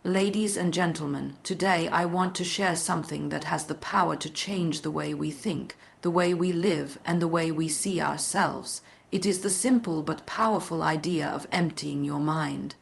Ladies and gentlemen, today I want to share something that has the power to change the way we think, the way we live, and the way we see ourselves. It is the simple but powerful idea of emptying your mind.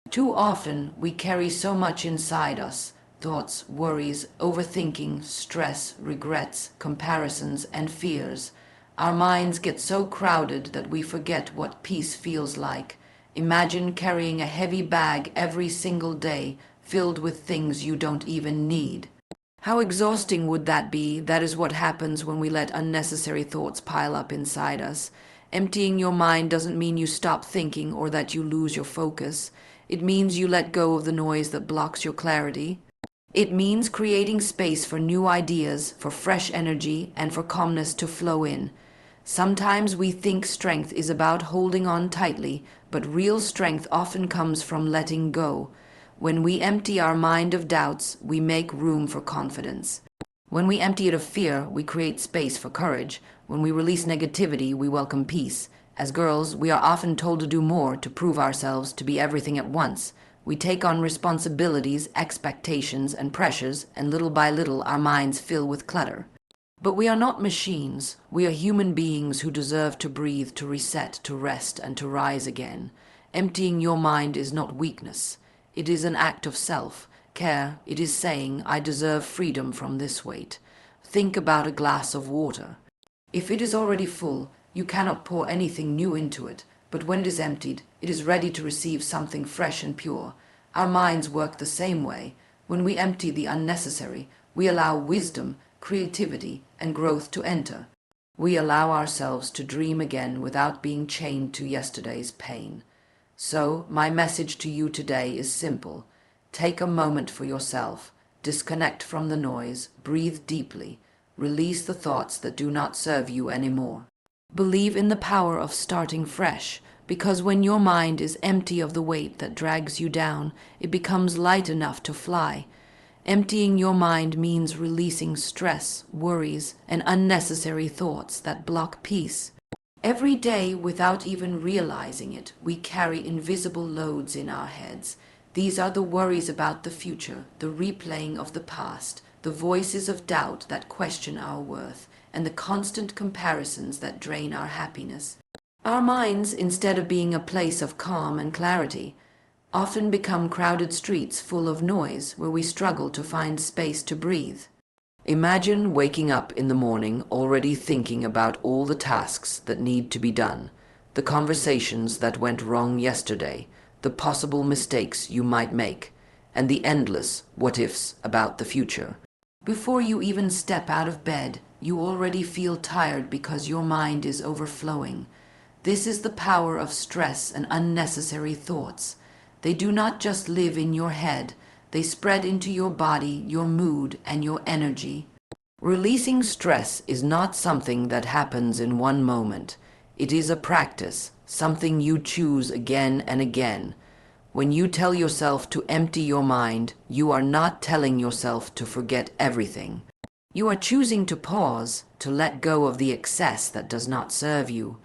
Too often we carry so much inside us: thoughts, worries, overthinking, stress, regrets, comparisons, and fears. Our minds get so crowded that we forget what peace feels like. Imagine carrying a heavy bag every single day, filled with things you don't even need. How exhausting would that be? That is what happens when we let unnecessary thoughts pile up inside us. Emptying your mind doesn't mean you stop thinking or that you lose your focus. It means you let go of the noise that blocks your clarity. It means creating space for new ideas, for fresh energy, and for calmness to flow in. Sometimes we think strength is about holding on tightly, but real strength often comes from letting go. When we empty our mind of doubts, we make room for confidence. When we empty it of fear, we create space for courage. When we release negativity, we welcome peace. As girls, we are often told to do more, to prove ourselves, to be everything at once. We take on responsibilities, expectations, and pressures, and little by little our minds fill with clutter. But we are not machines. We are human beings who deserve to breathe, to reset, to rest, and to rise again. Emptying your mind is not weakness. It is an act of self-care. It is saying, I deserve freedom from this weight. Think about a glass of water. If it is already full, you cannot pour anything new into it. But when it is emptied, it is ready to receive something fresh and pure. Our minds work the same way. When we empty the unnecessary, we allow wisdom, creativity, and growth to enter. We allow ourselves to dream again without being chained to yesterday's pain. So, my message to you today is simple. Take a moment for yourself. Disconnect from the noise. Breathe deeply. Release the thoughts that do not serve you anymore. Believe in the power of starting fresh, because when your mind is empty of the weight that drags you down, it becomes light enough to fly. Emptying your mind means releasing stress, worries, and unnecessary thoughts that block peace. Every day, without even realizing it, we carry invisible loads in our heads. These are the worries about the future, the replaying of the past, the voices of doubt that question our worth, and the constant comparisons that drain our happiness. Our minds, instead of being a place of calm and clarity, often become crowded streets full of noise where we struggle to find space to breathe. Imagine waking up in the morning already thinking about all the tasks that need to be done, the conversations that went wrong yesterday, the possible mistakes you might make, and the endless what-ifs about the future. Before you even step out of bed, you already feel tired because your mind is overflowing. This is the power of stress and unnecessary thoughts. They do not just live in your head. They spread into your body, your mood, and your energy. Releasing stress is not something that happens in one moment. It is a practice, something you choose again and again. When you tell yourself to empty your mind, you are not telling yourself to forget everything. You are choosing to pause, to let go of the excess that does not serve you.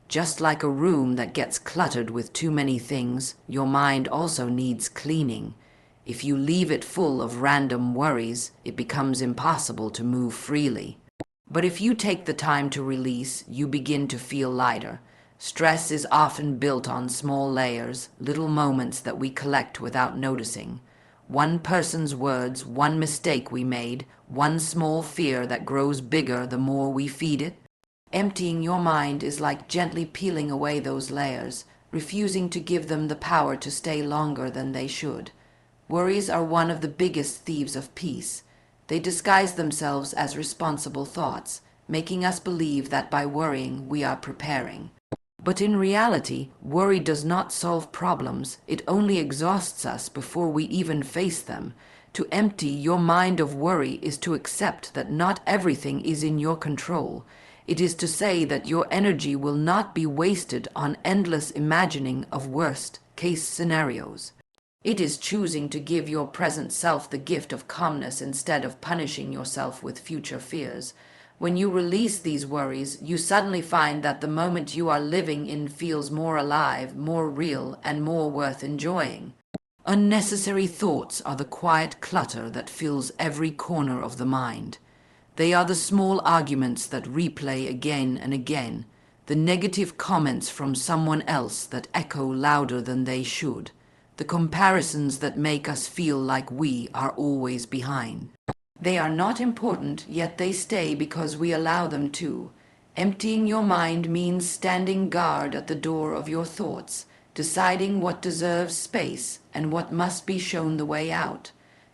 Just like a room that gets cluttered with too many things, your mind also needs cleaning. If you leave it full of random worries, it becomes impossible to move freely. But if you take the time to release, you begin to feel lighter. Stress is often built on small layers, little moments that we collect without noticing. One person's words, one mistake we made, one small fear that grows bigger the more we feed it. Emptying your mind is like gently peeling away those layers, refusing to give them the power to stay longer than they should. Worries are one of the biggest thieves of peace. They disguise themselves as responsible thoughts, making us believe that by worrying we are preparing. But in reality, worry does not solve problems. It only exhausts us before we even face them. To empty your mind of worry is to accept that not everything is in your control. It is to say that your energy will not be wasted on endless imagining of worst-case scenarios. It is choosing to give your present self the gift of calmness instead of punishing yourself with future fears. When you release these worries, you suddenly find that the moment you are living in feels more alive, more real, and more worth enjoying. Unnecessary thoughts are the quiet clutter that fills every corner of the mind. They are the small arguments that replay again and again, the negative comments from someone else that echo louder than they should, the comparisons that make us feel like we are always behind. They are not important, yet they stay because we allow them to. Emptying your mind means standing guard at the door of your thoughts, deciding what deserves space and what must be shown the way out.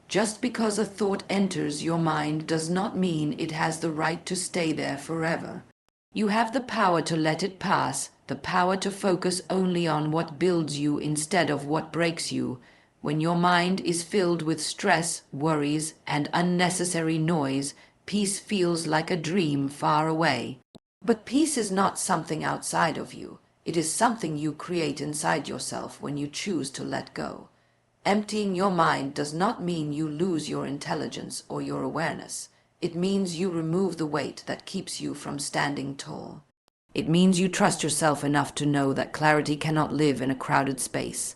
Just because a thought enters your mind does not mean it has the right to stay there forever. You have the power to let it pass, the power to focus only on what builds you instead of what breaks you. When your mind is filled with stress, worries, and unnecessary noise, peace feels like a dream far away. But peace is not something outside of you. It is something you create inside yourself when you choose to let go. Emptying your mind does not mean you lose your intelligence or your awareness. It means you remove the weight that keeps you from standing tall. It means you trust yourself enough to know that clarity cannot live in a crowded space.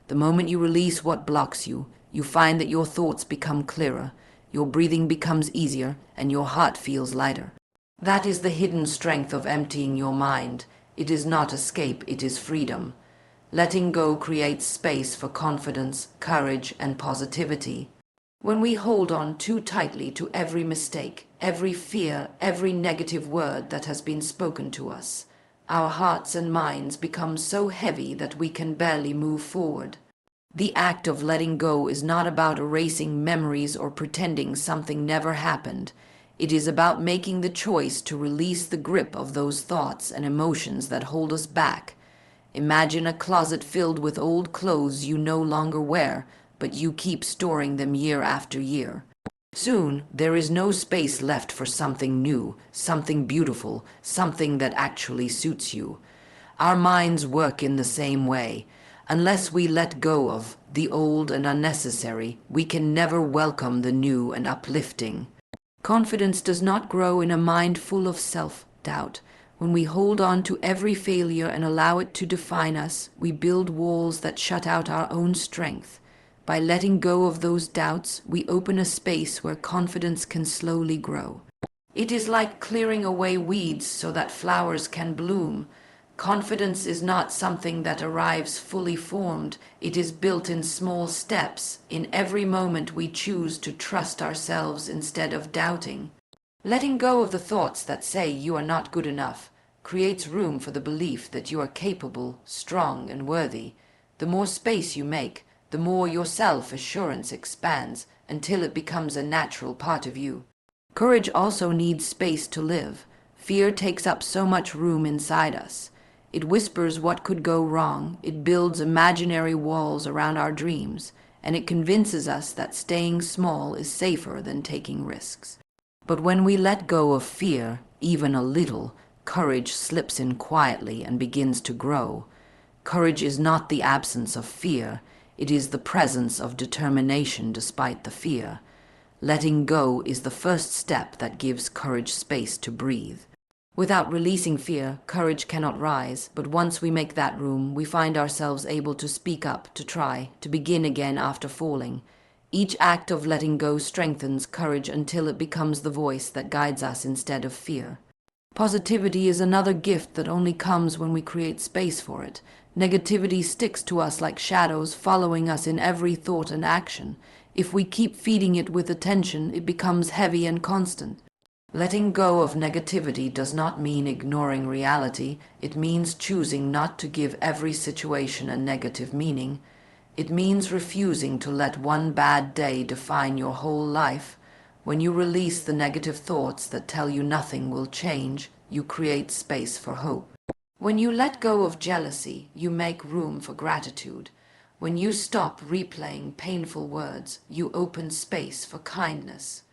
The moment you release what blocks you, you find that your thoughts become clearer, your breathing becomes easier, and your heart feels lighter. That is the hidden strength of emptying your mind. It is not escape, it is freedom. Letting go creates space for confidence, courage, and positivity. When we hold on too tightly to every mistake, every fear, every negative word that has been spoken to us, our hearts and minds become so heavy that we can barely move forward. The act of letting go is not about erasing memories or pretending something never happened. It is about making the choice to release the grip of those thoughts and emotions that hold us back. Imagine a closet filled with old clothes you no longer wear, but you keep storing them year after year. Soon, there is no space left for something new, something beautiful, something that actually suits you. Our minds work in the same way. Unless we let go of the old and unnecessary, we can never welcome the new and uplifting. Confidence does not grow in a mind full of self-doubt. When we hold on to every failure and allow it to define us, we build walls that shut out our own strength. By letting go of those doubts, we open a space where confidence can slowly grow. It is like clearing away weeds so that flowers can bloom. Confidence is not something that arrives fully formed. It is built in small steps, in every moment we choose to trust ourselves instead of doubting. Letting go of the thoughts that say you are not good enough creates room for the belief that you are capable, strong, and worthy. The more space you make, the more your self-assurance expands until it becomes a natural part of you. Courage also needs space to live. Fear takes up so much room inside us. It whispers what could go wrong, it builds imaginary walls around our dreams, and it convinces us that staying small is safer than taking risks. But when we let go of fear, even a little, courage slips in quietly and begins to grow. Courage is not the absence of fear, it is the presence of determination despite the fear. Letting go is the first step that gives courage space to breathe. Without releasing fear, courage cannot rise, but once we make that room, we find ourselves able to speak up, to try, to begin again after falling. Each act of letting go strengthens courage until it becomes the voice that guides us instead of fear. Positivity is another gift that only comes when we create space for it. Negativity sticks to us like shadows, following us in every thought and action. If we keep feeding it with attention, it becomes heavy and constant. Letting go of negativity does not mean ignoring reality. It means choosing not to give every situation a negative meaning. It means refusing to let one bad day define your whole life. When you release the negative thoughts that tell you nothing will change, you create space for hope. When you let go of jealousy, you make room for gratitude. When you stop replaying painful words, you open space for kindness.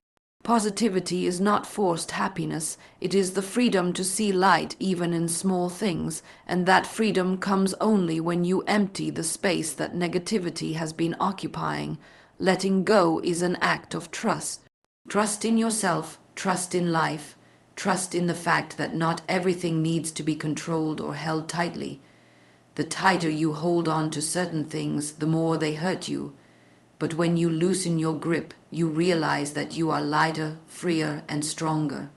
Positivity is not forced happiness, it is the freedom to see light even in small things, and that freedom comes only when you empty the space that negativity has been occupying. Letting go is an act of trust. Trust in yourself, trust in life, trust in the fact that not everything needs to be controlled or held tightly. The tighter you hold on to certain things, the more they hurt you. But when you loosen your grip, you realize that you are lighter, freer, and stronger.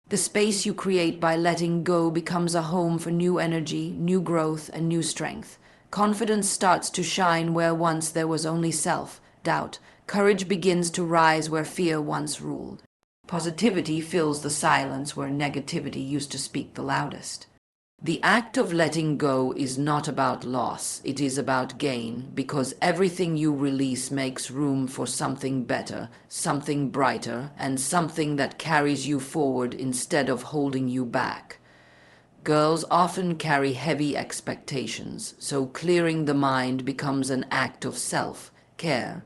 The space you create by letting go becomes a home for new energy, new growth, and new strength. Confidence starts to shine where once there was only self-doubt. Courage begins to rise where fear once ruled. Positivity fills the silence where negativity used to speak the loudest. The act of letting go is not about loss, it is about gain, because everything you release makes room for something better, something brighter, and something that carries you forward instead of holding you back. Girls often carry heavy expectations, so clearing the mind becomes an act of self-care.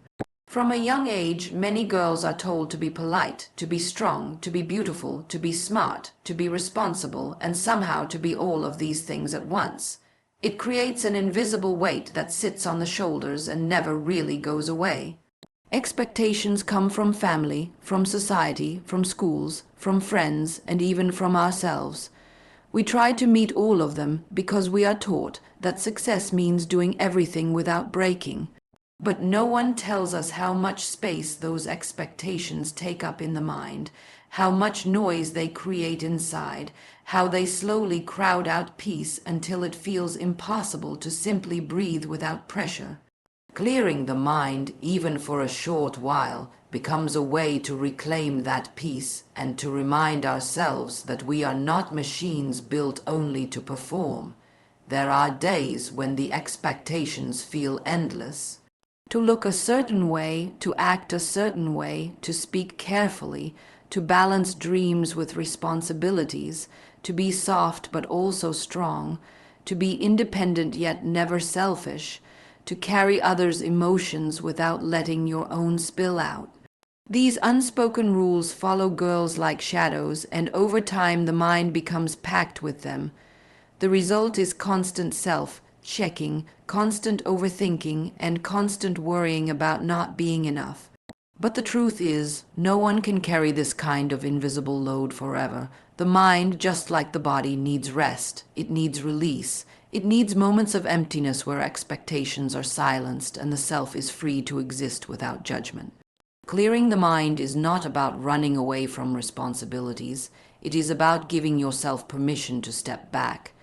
From a young age, many girls are told to be polite, to be strong, to be beautiful, to be smart, to be responsible, and somehow to be all of these things at once. It creates an invisible weight that sits on the shoulders and never really goes away. Expectations come from family, from society, from schools, from friends, and even from ourselves. We try to meet all of them because we are taught that success means doing everything without breaking. But no one tells us how much space those expectations take up in the mind, how much noise they create inside, how they slowly crowd out peace until it feels impossible to simply breathe without pressure. Clearing the mind, even for a short while, becomes a way to reclaim that peace and to remind ourselves that we are not machines built only to perform. There are days when the expectations feel endless. To look a certain way, to act a certain way, to speak carefully, to balance dreams with responsibilities, to be soft but also strong, to be independent yet never selfish, to carry others' emotions without letting your own spill out. These unspoken rules follow girls like shadows, and over time the mind becomes packed with them. The result is constant self-checking, constant overthinking, and constant worrying about not being enough. But the truth is, no one can carry this kind of invisible load forever. The mind, just like the body, needs rest. It needs release. It needs moments of emptiness where expectations are silenced and the self is free to exist without judgment. Clearing the mind is not about running away from responsibilities. It is about giving yourself permission to step back.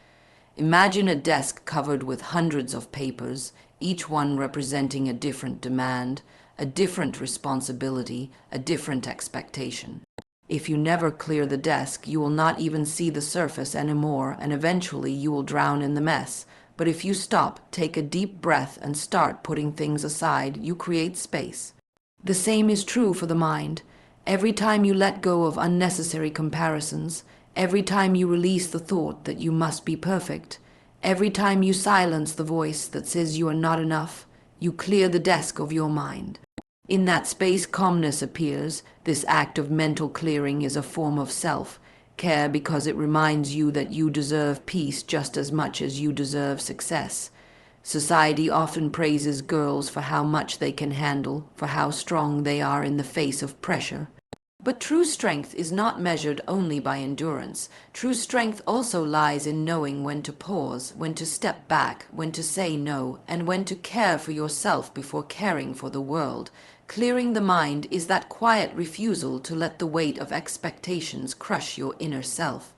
Imagine a desk covered with hundreds of papers, each one representing a different demand, a different responsibility, a different expectation. If you never clear the desk, you will not even see the surface anymore, and eventually you will drown in the mess. But if you stop, take a deep breath, and start putting things aside, you create space. The same is true for the mind. Every time you let go of unnecessary comparisons, every time you release the thought that you must be perfect, every time you silence the voice that says you are not enough, you clear the desk of your mind. In that space, calmness appears. This act of mental clearing is a form of self-care because it reminds you that you deserve peace just as much as you deserve success. Society often praises girls for how much they can handle, for how strong they are in the face of pressure. But true strength is not measured only by endurance. True strength also lies in knowing when to pause, when to step back, when to say no, and when to care for yourself before caring for the world. Clearing the mind is that quiet refusal to let the weight of expectations crush your inner self.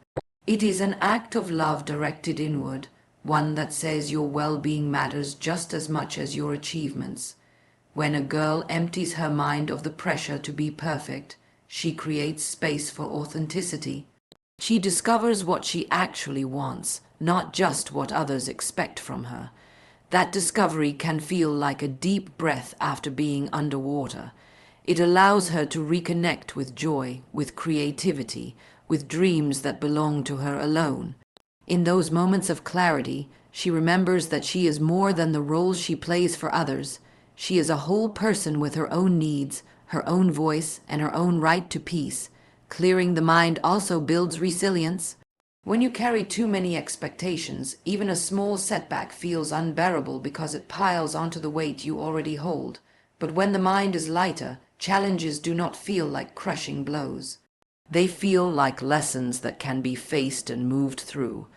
It is an act of love directed inward, one that says your well-being matters just as much as your achievements. When a girl empties her mind of the pressure to be perfect, she creates space for authenticity. She discovers what she actually wants, not just what others expect from her. That discovery can feel like a deep breath after being underwater. It allows her to reconnect with joy, with creativity, with dreams that belong to her alone. In those moments of clarity, she remembers that she is more than the roles she plays for others. She is a whole person with her own needs, her own voice, and her own right to peace. Clearing the mind also builds resilience. When you carry too many expectations, even a small setback feels unbearable because it piles onto the weight you already hold. But when the mind is lighter, challenges do not feel like crushing blows. They feel like lessons that can be faced and moved through.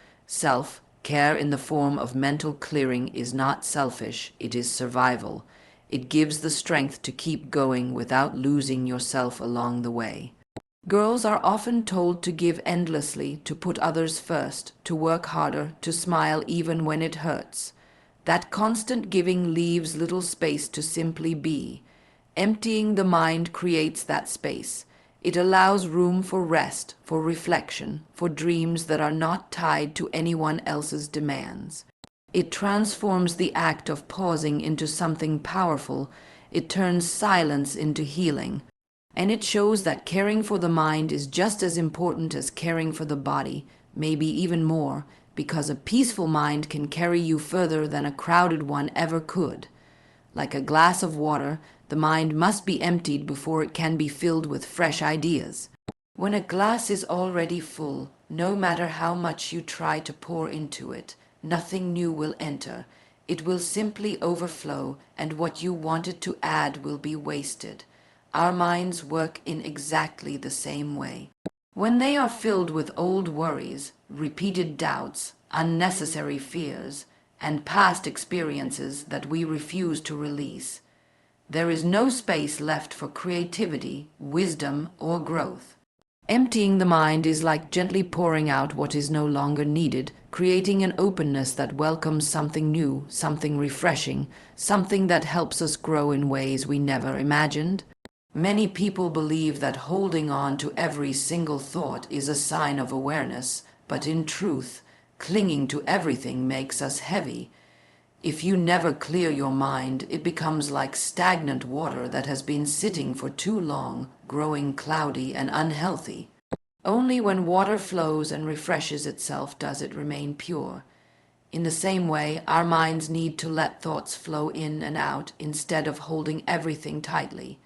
Care in the form of mental clearing is not selfish, it is survival. It gives the strength to keep going without losing yourself along the way. Girls are often told to give endlessly, to put others first, to work harder, to smile even when it hurts. That constant giving leaves little space to simply be. Emptying the mind creates that space. It allows room for rest, for reflection, for dreams that are not tied to anyone else's demands. It transforms the act of pausing into something powerful. It turns silence into healing. And it shows that caring for the mind is just as important as caring for the body, maybe even more, because a peaceful mind can carry you further than a crowded one ever could. Like a glass of water, the mind must be emptied before it can be filled with fresh ideas. When a glass is already full, no matter how much you try to pour into it, nothing new will enter. It will simply overflow, and what you wanted to add will be wasted. Our minds work in exactly the same way. When they are filled with old worries, repeated doubts, unnecessary fears, and past experiences that we refuse to release, there is no space left for creativity, wisdom, or growth. Emptying the mind is like gently pouring out what is no longer needed, creating an openness that welcomes something new, something refreshing, something that helps us grow in ways we never imagined. Many people believe that holding on to every single thought is a sign of awareness, but in truth, clinging to everything makes us heavy. If you never clear your mind, it becomes like stagnant water that has been sitting for too long, growing cloudy and unhealthy. Only when water flows and refreshes itself does it remain pure. In the same way, our minds need to let thoughts flow in and out instead of holding everything tightly.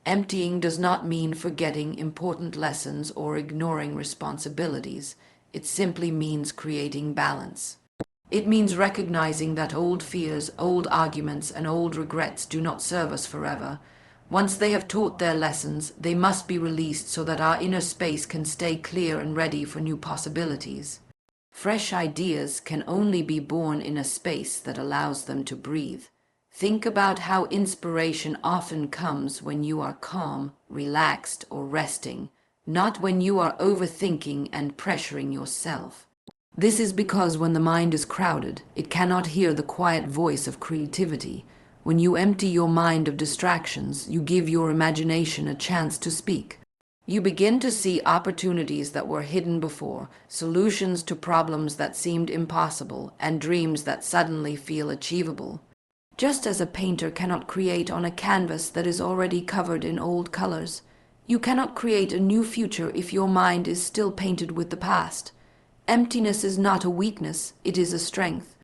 Emptying does not mean forgetting important lessons or ignoring responsibilities. It simply means creating balance. It means recognizing that old fears, old arguments, and old regrets do not serve us forever. Once they have taught their lessons, they must be released so that our inner space can stay clear and ready for new possibilities. Fresh ideas can only be born in a space that allows them to breathe. Think about how inspiration often comes when you are calm, relaxed, or resting, not when you are overthinking and pressuring yourself. This is because when the mind is crowded, it cannot hear the quiet voice of creativity. When you empty your mind of distractions, you give your imagination a chance to speak. You begin to see opportunities that were hidden before, solutions to problems that seemed impossible, and dreams that suddenly feel achievable. Just as a painter cannot create on a canvas that is already covered in old colors, you cannot create a new future if your mind is still painted with the past. Emptiness is not a weakness, it is a strength.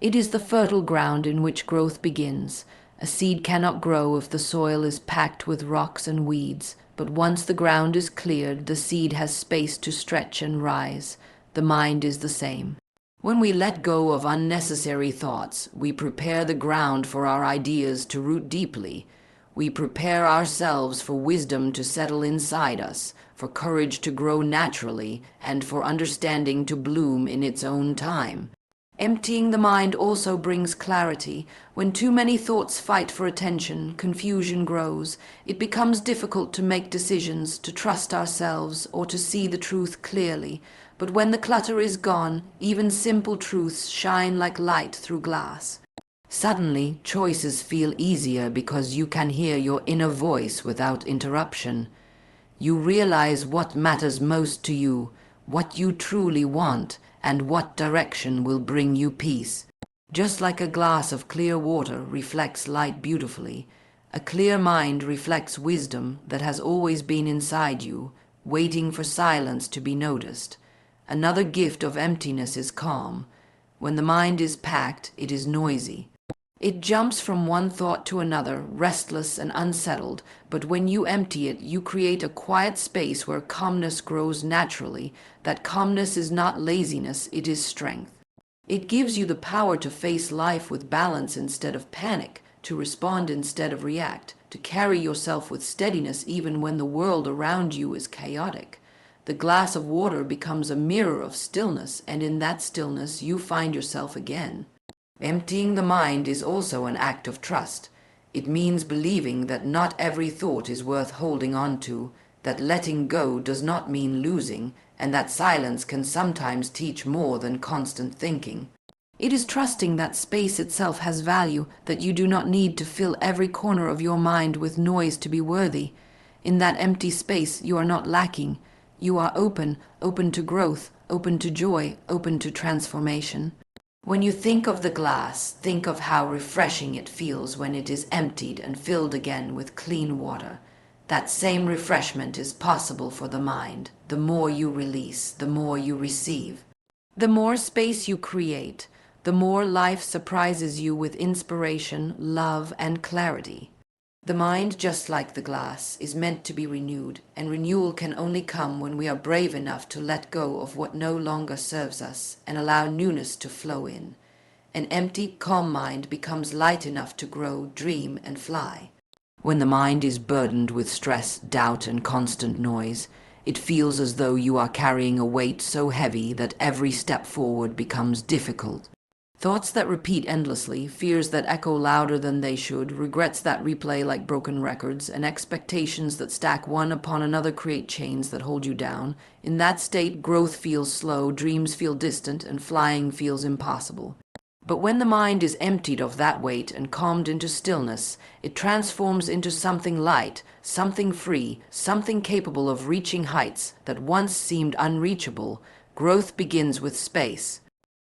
It is the fertile ground in which growth begins. A seed cannot grow if the soil is packed with rocks and weeds, but once the ground is cleared, the seed has space to stretch and rise. The mind is the same. When we let go of unnecessary thoughts, we prepare the ground for our ideas to root deeply. We prepare ourselves for wisdom to settle inside us, for courage to grow naturally, and for understanding to bloom in its own time. Emptying the mind also brings clarity. When too many thoughts fight for attention, confusion grows. It becomes difficult to make decisions, to trust ourselves, or to see the truth clearly. But when the clutter is gone, even simple truths shine like light through glass. Suddenly, choices feel easier because you can hear your inner voice without interruption. You realize what matters most to you, what you truly want, and what direction will bring you peace. Just like a glass of clear water reflects light beautifully, a clear mind reflects wisdom that has always been inside you, waiting for silence to be noticed. Another gift of emptiness is calm. When the mind is packed, it is noisy. It jumps from one thought to another, restless and unsettled, but when you empty it, you create a quiet space where calmness grows naturally. That calmness is not laziness, it is strength. It gives you the power to face life with balance instead of panic, to respond instead of react, to carry yourself with steadiness even when the world around you is chaotic. The glass of water becomes a mirror of stillness, and in that stillness you find yourself again. Emptying the mind is also an act of trust. It means believing that not every thought is worth holding on to, that letting go does not mean losing, and that silence can sometimes teach more than constant thinking. It is trusting that space itself has value, that you do not need to fill every corner of your mind with noise to be worthy. In that empty space you are not lacking. You are open, open to growth, open to joy, open to transformation. When you think of the glass, think of how refreshing it feels when it is emptied and filled again with clean water. That same refreshment is possible for the mind. The more you release, the more you receive. The more space you create, the more life surprises you with inspiration, love, and clarity. The mind, just like the glass, is meant to be renewed, and renewal can only come when we are brave enough to let go of what no longer serves us and allow newness to flow in. An empty, calm mind becomes light enough to grow, dream, and fly. When the mind is burdened with stress, doubt, and constant noise, it feels as though you are carrying a weight so heavy that every step forward becomes difficult. Thoughts that repeat endlessly, fears that echo louder than they should, regrets that replay like broken records, and expectations that stack one upon another create chains that hold you down. In that state, growth feels slow, dreams feel distant, and flying feels impossible. But when the mind is emptied of that weight and calmed into stillness, it transforms into something light, something free, something capable of reaching heights that once seemed unreachable. Growth begins with space.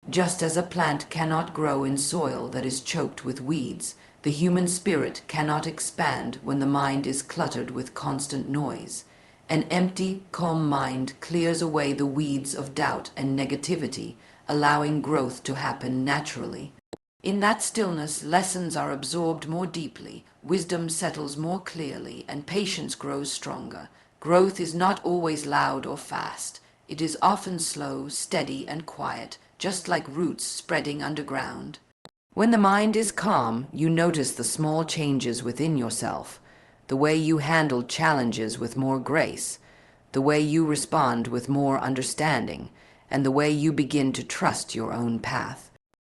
Just as a plant cannot grow in soil that is choked with weeds, the human spirit cannot expand when the mind is cluttered with constant noise. An empty, calm mind clears away the weeds of doubt and negativity, allowing growth to happen naturally. In that stillness, lessons are absorbed more deeply, wisdom settles more clearly, and patience grows stronger. Growth is not always loud or fast. It is often slow, steady, and quiet, just like roots spreading underground. When the mind is calm, you notice the small changes within yourself, the way you handle challenges with more grace, the way you respond with more understanding, and the way you begin to trust your own path.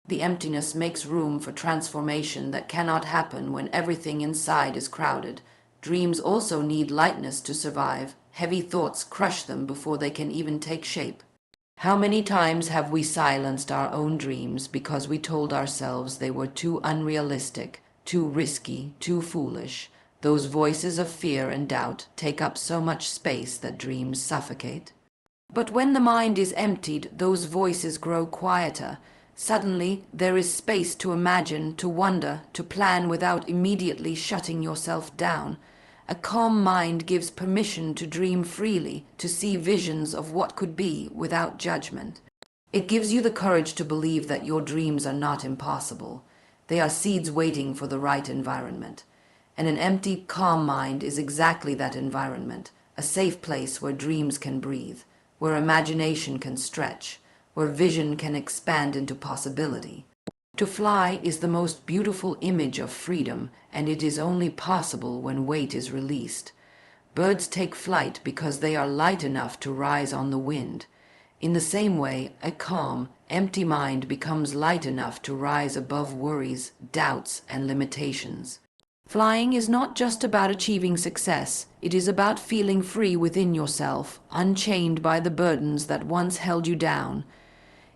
The emptiness makes room for transformation that cannot happen when everything inside is crowded. Dreams also need lightness to survive. Heavy thoughts crush them before they can even take shape. How many times have we silenced our own dreams because we told ourselves they were too unrealistic, too risky, too foolish? Those voices of fear and doubt take up so much space that dreams suffocate. But when the mind is emptied, those voices grow quieter. Suddenly, there is space to imagine, to wonder, to plan without immediately shutting yourself down. A calm mind gives permission to dream freely, to see visions of what could be without judgment. It gives you the courage to believe that your dreams are not impossible. They are seeds waiting for the right environment. And an empty, calm mind is exactly that environment, a safe place where dreams can breathe, where imagination can stretch, where vision can expand into possibility. To fly is the most beautiful image of freedom, and it is only possible when weight is released. Birds take flight because they are light enough to rise on the wind. In the same way, a calm, empty mind becomes light enough to rise above worries, doubts, and limitations. Flying is not just about achieving success. It is about feeling free within yourself, unchained by the burdens that once held you down.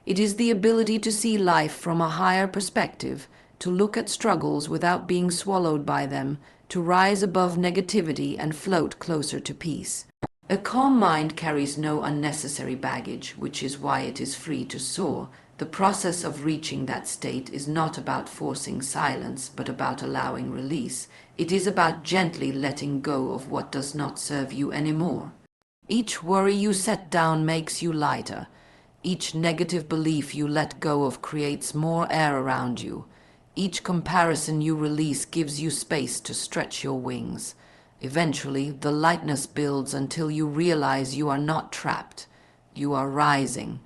It is the ability to see life from a higher perspective, to look at struggles without being swallowed by them, to rise above negativity and float closer to peace. A calm mind carries no unnecessary baggage, which is why it is free to soar. The process of reaching that state is not about forcing silence, but about allowing release. It is about gently letting go of what does not serve you anymore. Each worry you set down makes you lighter. Each negative belief you let go of creates more air around you. Each comparison you release gives you space to stretch your wings. Eventually, the lightness builds until you realize you are not trapped. You are rising.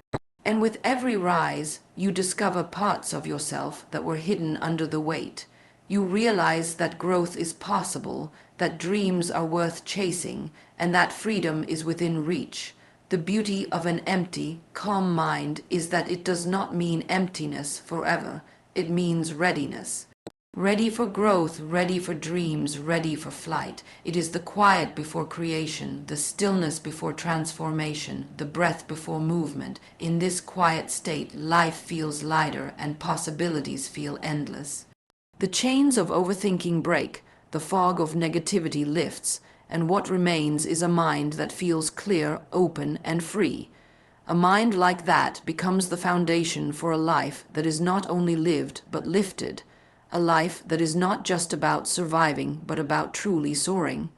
And with every rise, you discover parts of yourself that were hidden under the weight. You realize that growth is possible, that dreams are worth chasing, and that freedom is within reach. The beauty of an empty, calm mind is that it does not mean emptiness forever. It means readiness. Ready for growth, ready for dreams, ready for flight. It is the quiet before creation, the stillness before transformation, the breath before movement. In this quiet state, life feels lighter and possibilities feel endless. The chains of overthinking break, the fog of negativity lifts, and what remains is a mind that feels clear, open, and free. A mind like that becomes the foundation for a life that is not only lived but lifted, a life that is not just about surviving but about truly soaring.